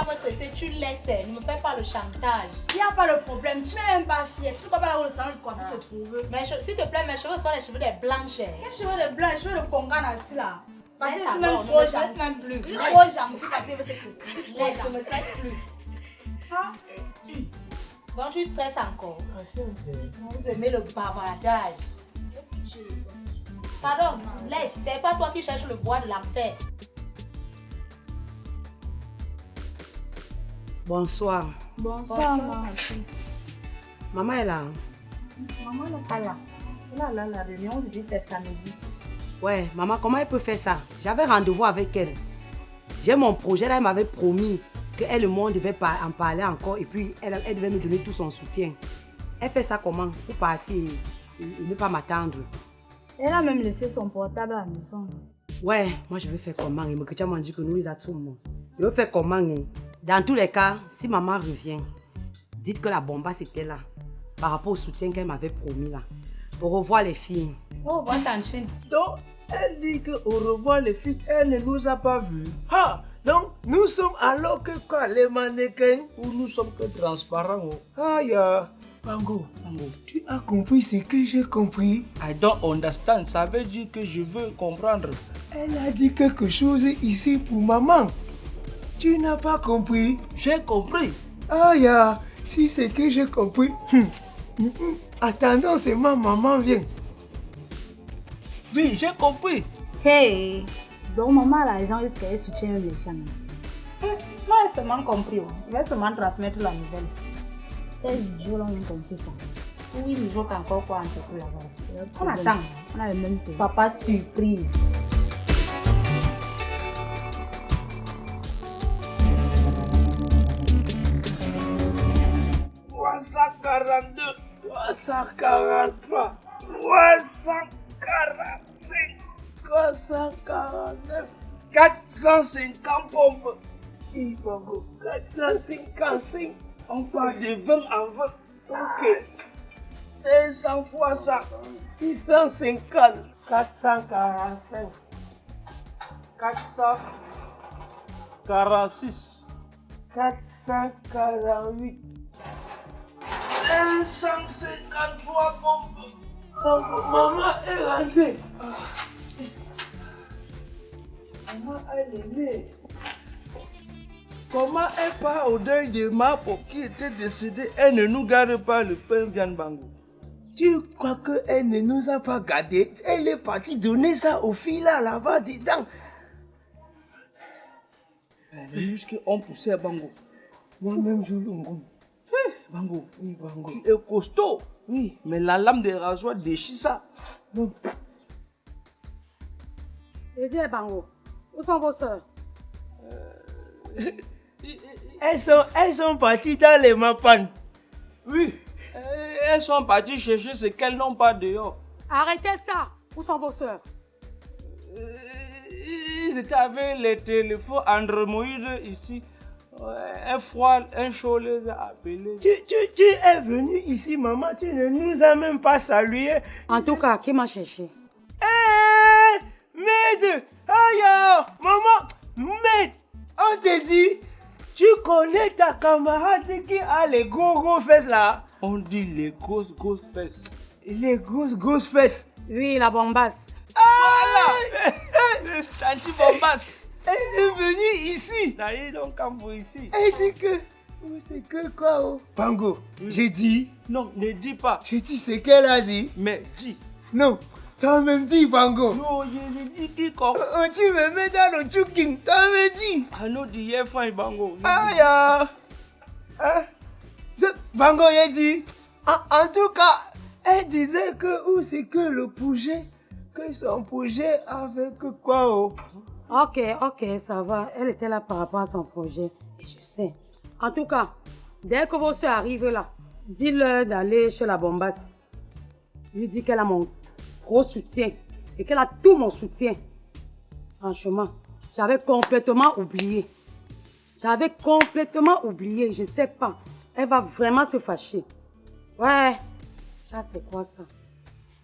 pas me stresser, tu laisses. Ne me fais pas le chantage. Il n'y a pas de problème, tu n'es même pas fière. Tu ne peux pas là où le salon de coiffure se trouve. S'il te plaît, mes cheveux sont les cheveux des blanches. Quels cheveux de blanc, les cheveux de Congan assis là. Parce que je suis même même trop gentil. même plus. Je suis trop gentil parce que je veux te couper. Je ne me stresse plus. Donc tu stresses encore. Vous aimez le bavardage. Pardon, laisse, c'est pas toi qui cherches le bois de l'enfer. Bonsoir. Bonsoir, maman. Maman est là. Maman n'est pas là. Là, la réunion, je dis c'est samedi. Ouais, maman, comment elle peut faire ça? J'avais rendez-vous avec elle. J'ai mon projet là, elle m'avait promis qu'elle et moi devait en parler encore et puis elle devait me donner tout son soutien. Elle fait ça comment? Pour partir et ne pas m'attendre. Elle a même laissé son portable à la maison. Ouais, moi je vais faire comment? Il m'a dit que nous les attendons. Je vais faire comment? Dans tous les cas, si maman revient, dites que la bombasse était là. Par rapport au soutien qu'elle m'avait promis là. Au revoir les filles. Au revoir Tanchine. Donc, elle dit que au revoir les filles, elle ne nous a pas vus. Ah, donc nous sommes alors que quoi, les mannequins, ou nous sommes que transparents. Ah, ya. Bango, tu as compris ce que j'ai compris? I don't understand, ça veut dire que je veux comprendre. Elle a dit quelque chose ici pour maman. Tu n'as pas compris? J'ai compris. Ah, ya, si c'est que j'ai compris. Attendons seulement maman vient. Oui, j'ai compris. Hey, donc maman l'argent est-ce qu'elle soutient les gens? Moi, j'ai seulement compris. Je vais seulement transmettre la nouvelle. Les idiots là ont compris ça. Oui, nous jouons encore quoi en tout là-bas. On problème. attend. On a le même pays. Papa surprise. « 342, 343, 345, 349, 450 pompes. 455. On part de 20 en 20. Ok. 500 fois ça. 650. 445. 446. 448. 553 pompes. Donc, maman est rentrée. Maman, elle est née. Comment elle part au deuil de Mapo qui était décédée? Elle ne nous garde pas le pain viande bango. Tu crois qu'elle ne nous a pas gardé? Elle est partie donner ça aux filles là-bas dedans. Les muscles ont poussé à Bango. Moi-même, je l'ongo. Bango, oui, Bango. Tu es costaud. Oui, mais la lame de rasoir déchire ça. Non. Et dis Bango, où sont vos soeurs? Elles sont parties dans les mapanes. Oui, elles sont parties chercher ce qu'elles n'ont pas dehors. Arrêtez ça! Où sont vos soeurs? Ils étaient avec les téléphones andromoïdes ici. Un froid, un chaud les a appelés. Tu es venu ici, maman, tu ne nous as même pas salué. En tout cas, qui m'a cherché? Hé, Maître! Aïe, maman, Maître, on te dit, tu connais ta camarade qui a les gros fesses là? On dit les grosses fesses. Les grosses fesses. Oui, la bombasse. Voilà! Tanti bombasse. Elle est venue ici. D'ailleurs, donc, quand vous ici. Elle dit que. C'est que quoi, oh? Bango, j'ai dit. Non, ne dis pas. J'ai dit ce qu'elle a dit. Mais dis. Non, toi-même dis, Bango. Non, je dis quiconque. Tu me mets dans le chuking. Toi-même dis. Ah non, dis hier, fin, Bango. Aïe, Bango, j'ai dit. En tout cas, elle disait que où c'est que le projet, que son projet avec quoi, oh? Ok, ça va. Elle était là par rapport à son projet. Et je sais. En tout cas, dès que vos soeurs arrivent là, dis-leur d'aller chez la bombasse. Lui dis qu'elle a mon gros soutien et qu'elle a tout mon soutien. Franchement, j'avais complètement oublié. Je sais pas. Elle va vraiment se fâcher. Ouais, ça c'est quoi ça?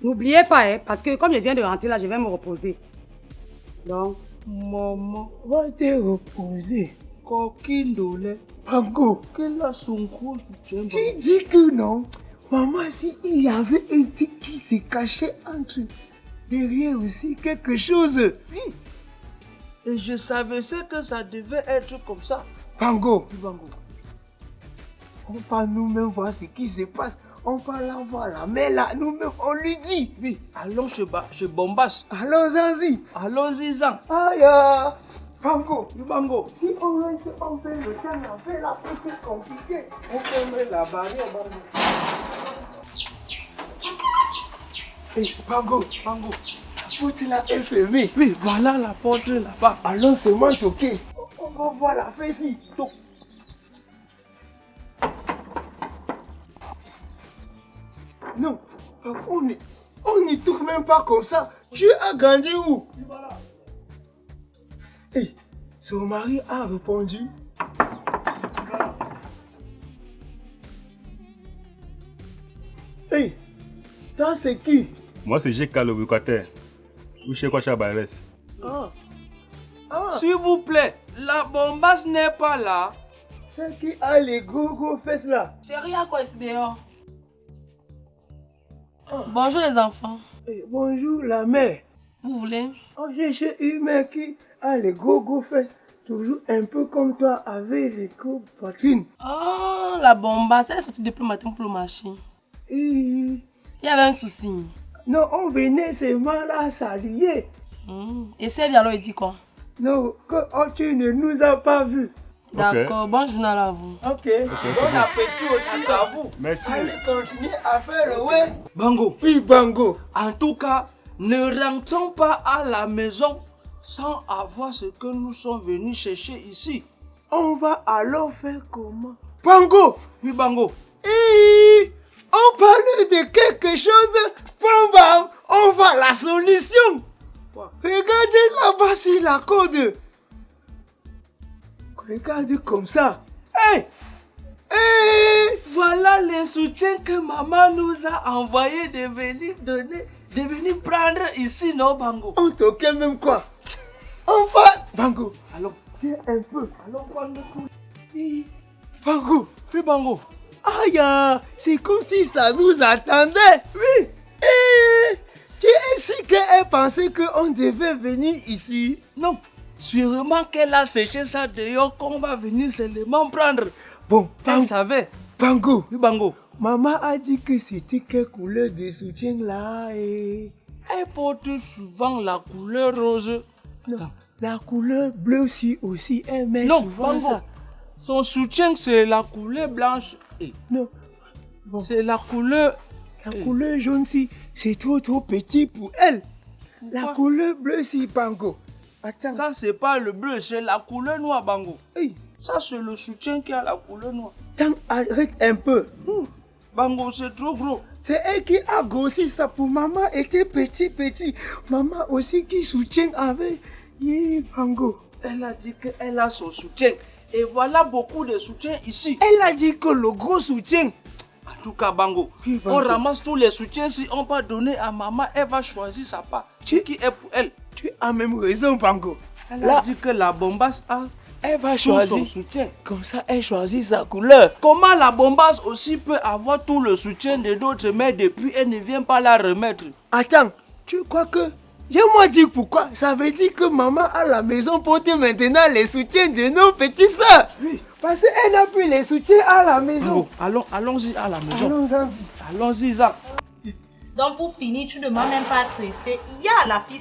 N'oubliez pas, hein, parce que comme je viens de rentrer là, je vais me reposer. Donc, maman va te reposer. Coquine de lait. Pango, quel a son gros soutien? Tu dis que non. Maman, si il y avait un type qui se cachait entre derrière aussi quelque chose. Oui. Et je savais que ça devait être comme ça. Pango. Pango. On va nous-mêmes voir ce qui se passe. On va la voir là. Mais là, nous-mêmes, on lui dit. Oui, allons chez Bombas. Allons-y. Allons-y-en. Aïe. Bango, Bango. Si on reste, on fait le temps, on fait la peau, c'est compliqué. On ferme la barrière, Bango. Hey, Bango, Bango. La porte là est fermée. Oui, voilà la porte là-bas. Allons seulement toquer. On va voir la fesse ici. Non, on n'y tourne même pas comme ça. Tu as grandi où? Hey, son mari a répondu. Hey, toi c'est qui? Moi c'est Jeka le locataire. Ou chez quoi Chabares? S'il vous plaît, la bombasse n'est pas là. C'est qui a les gros fesses là? Chérie, à quoi est-ce dehors? Bonjour les enfants. Hey, bonjour la mère. Vous voulez? J'ai chez une mère qui a les gros fesses, toujours un peu comme toi, avec les gros poitrines. Oh, la bombasse, elle est sortie depuis le matin pour le marché. Il y avait un souci. Non, on venait seulement là s'allier. Et c'est alors il dit quoi? Non, que tu ne nous as pas vus. D'accord, okay. Bon journal à vous. Ok, bon appétit aussi à vous. Merci. Allez continuer à faire le ouais. Bango. Oui, Bango. En tout cas, ne rentrons pas à la maison sans avoir ce que nous sommes venus chercher ici. On va alors faire comment? Bango. Oui, Bango. On parle de quelque chose. Bam, on va la solution. Quoi? Regardez là-bas sur la corde. Regarde comme ça. Hey! Voilà les soutiens que maman nous a envoyés de venir prendre ici, non, Bango? On toquait même quoi? On va... Bango, allons, viens un peu. Allons prendre tout. Bango. Oui, Bango. Aïe, c'est comme si ça nous attendait. Oui. Tu es sûr qu'elle pensait qu'on devait venir ici? Non. Sûrement qu'elle a séché ça dehors qu'on va venir seulement prendre. Bon, elle savait. Bango. Oui, Bango. Maman a dit que c'était quelle couleur de soutien là et... Elle porte souvent la couleur rose. Non, la couleur bleue aussi elle met non, souvent Bango. ça. Son soutien c'est la couleur blanche. Non. Bon. C'est la couleur... La couleur jaune si c'est trop petit pour elle. Pourquoi? La couleur bleue si Bango. Attends. Ça c'est pas le bleu, c'est la couleur noire, Bango. Hey. Ça c'est le soutien qui a la couleur noire. Attends, arrête un peu. Bango, c'est trop gros. C'est elle qui a grossi ça pour maman était petit. Maman aussi qui soutient avec Bango. Elle a dit qu'elle a son soutien. Et voilà beaucoup de soutien ici. Elle a dit que le gros soutien. En tout cas, Bango, oui, Bango. On ramasse tous les soutiens. Si on va donner à maman, elle va choisir sa part. Ce qui est pour elle. Tu as même raison, Bango. Elle a dit que la bombasse elle va choisir son soutien. Comme ça, elle choisit sa couleur. Comment la bombasse aussi peut avoir tout le soutien de d'autres mères depuis elle ne vient pas la remettre? Attends, tu crois que... Je m'ai dit pourquoi. Ça veut dire que maman à la maison porte maintenant les soutiens de nos petits soeurs. Oui. Parce qu'elle n'a plus les soutiens à la maison. Allons-y à la maison. Allons-y. Donc pour finir, tu ne m'as même pas tressé. Il y a la fille.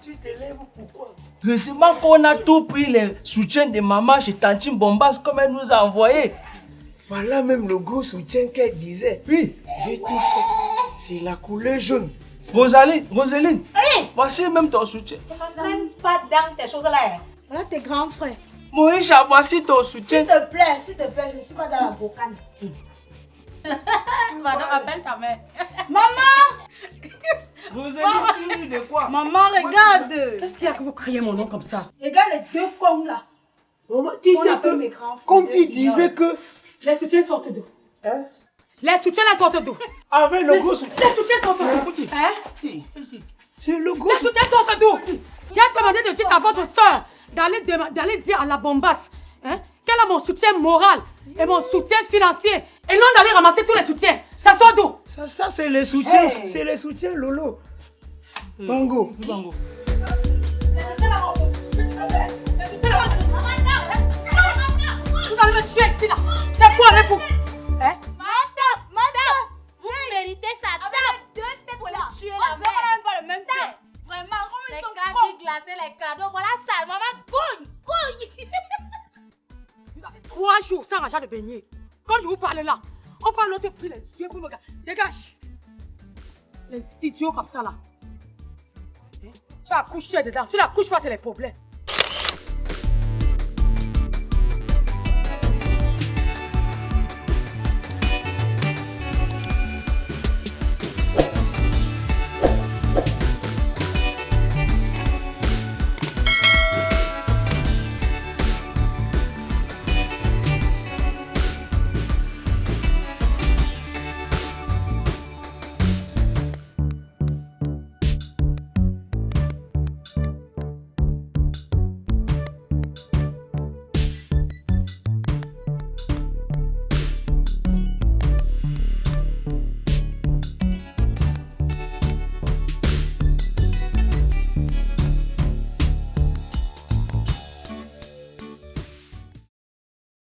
Tu te lèves pourquoi? Heureusement qu'on a tout pris les soutiens de maman chez Tantine Bombas comme elle nous a envoyé. Voilà même le gros soutien qu'elle disait. Oui. J'ai tout fait. C'est la couleur jaune. Roseline, hey. Voici même ton soutien. Ne même pas dans tes choses là. Voilà tes grands frères. Moïse, voici ton soutien. S'il te plaît, je ne suis pas dans la bocane. Madame, appelle ta mère. Maman! Roseline, tu ris de quoi? Maman, regarde! Qu'est-ce qu'il y a que vous criez mon nom comme ça? Regarde les deux cons là. Maman, tu sais que, comme tu disais que... Les soutiens sortent d'où? Hein? Les soutiens là sont d'où? Avec le gros soutien. Les soutiens sont d'où? Hein? C'est le gros Les soutiens sont d'où? J'ai demandé de dire à votre soeur d'aller dire à la bombasse qu'elle a mon soutien moral et mon soutien financier et non d'aller ramasser tous les soutiens. Ça sort d'où? Ça c'est les soutiens. C'est les soutiens, Lolo. Bango. Bango. Vous allez me tuer ici là. C'est quoi avec vous? Hein? Madame, Vous méritez ça. avec deux têtes là. tuer On la dirait qu'on mère. n'a même pas le même temps. Vraiment, comme Les ils sont cadeaux cons. glacés, les cadeaux, voilà ça. Maman, cogne. Vous avez 3 jours sans argent de beignet. Quand je vous parle là, on parle l'autre pris les yeux pour me regarder. Dégage. Les idiots comme ça là. Tu vas coucher dedans. Tu la couches pas, c'est les problèmes.